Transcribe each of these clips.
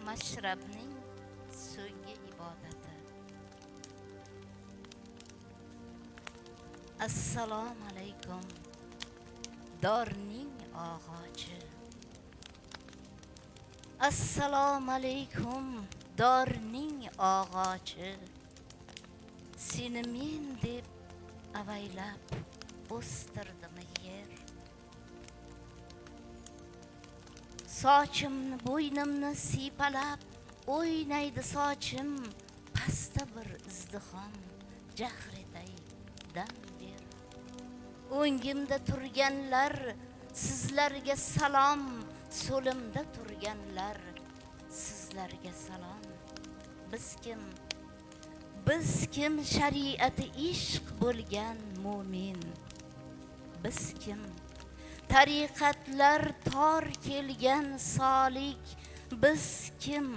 mashrabning so'nggi ibodati. Assalomu alaykum, dorning og'ochi. Assalomu alaykum, dorning og'ochi. Seni men deb avaylab o'stirdim yer. Sochimni, bo'ynimni siypalab o'ynaydi sochim, pastda bir izdihom jahr etay dam ber. O'ngimda turganlar sizlarga salom, so'limda turganlar sizlarga salom. Biz kim shariati ishq bo'lgan mu'min? Biz kim tariqatlar tor kelgan solik? Biz kim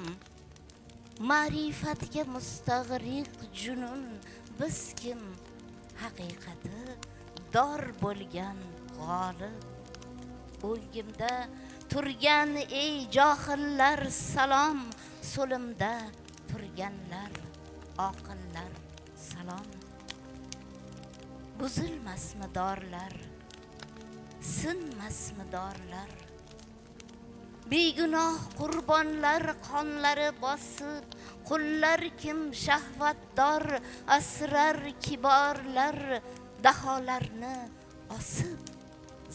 ma'rifatga mustag'riq junun? Biz kim haqiqati dor bo'lgan g'olib? O'ngimda turgan ey johillar salom, so'limda turganlar oqillar salom. Buzilmasmi dorlar, sinmasmi dorlar? Begunoh qurbonlar qonlari bosib, qullar kim shahvatdor asrar kiborlar, daholarni osib,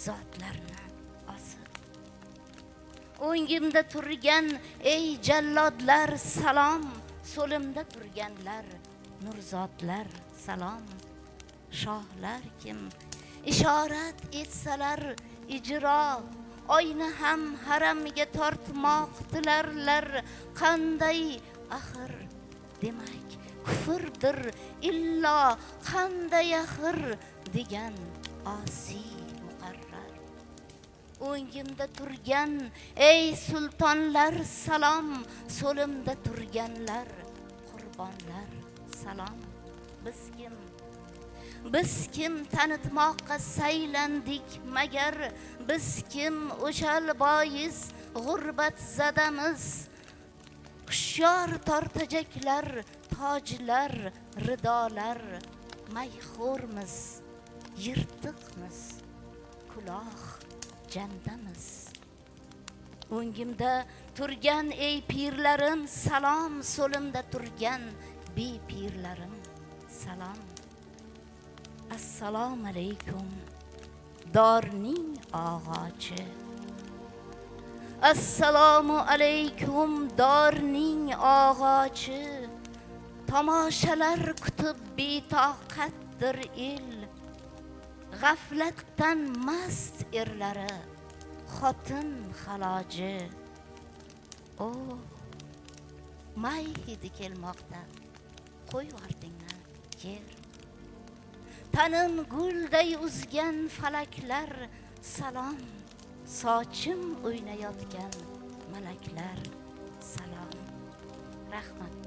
zotlarni osib. O'ngimda turgan ey jallodlar salom, so'limda turganlar nurzotlar salom. Shohlar kim ishorat etsalar ijro, oyni ham haramiga tortmoqdilarlar. Qanday axir demak kufrdir illo, qanday axir degan osiy muqarrar. O'ngimda turgan ey sultonlar salom, so'limda turganlar qurbonlar salom. Biz kim tanitmoqqa saylandik magar? Biz kim o'shal bois g'urbat zadamiz? Hushyor tortajaklar tojlar ridolar, mayxo'rmiz yirtiqmiz kuloh jandamiz. O'ngimda turgan ey pirlarim salom, so'limda turgan bepirlarim salom. Assalomu alaykum, dorning og'ochi. Assalomu alaykum, dorning og'ochi. Tomoshalar kutib betoqatdir el, g'aflatdan mast erlari xotin haloji. Oh, may hidi kelmoqda, qo'y vardingni yer. Tanim gulday uzgan falaklar salom, sochim o'ynayotgan malaklar salom. Rahmat.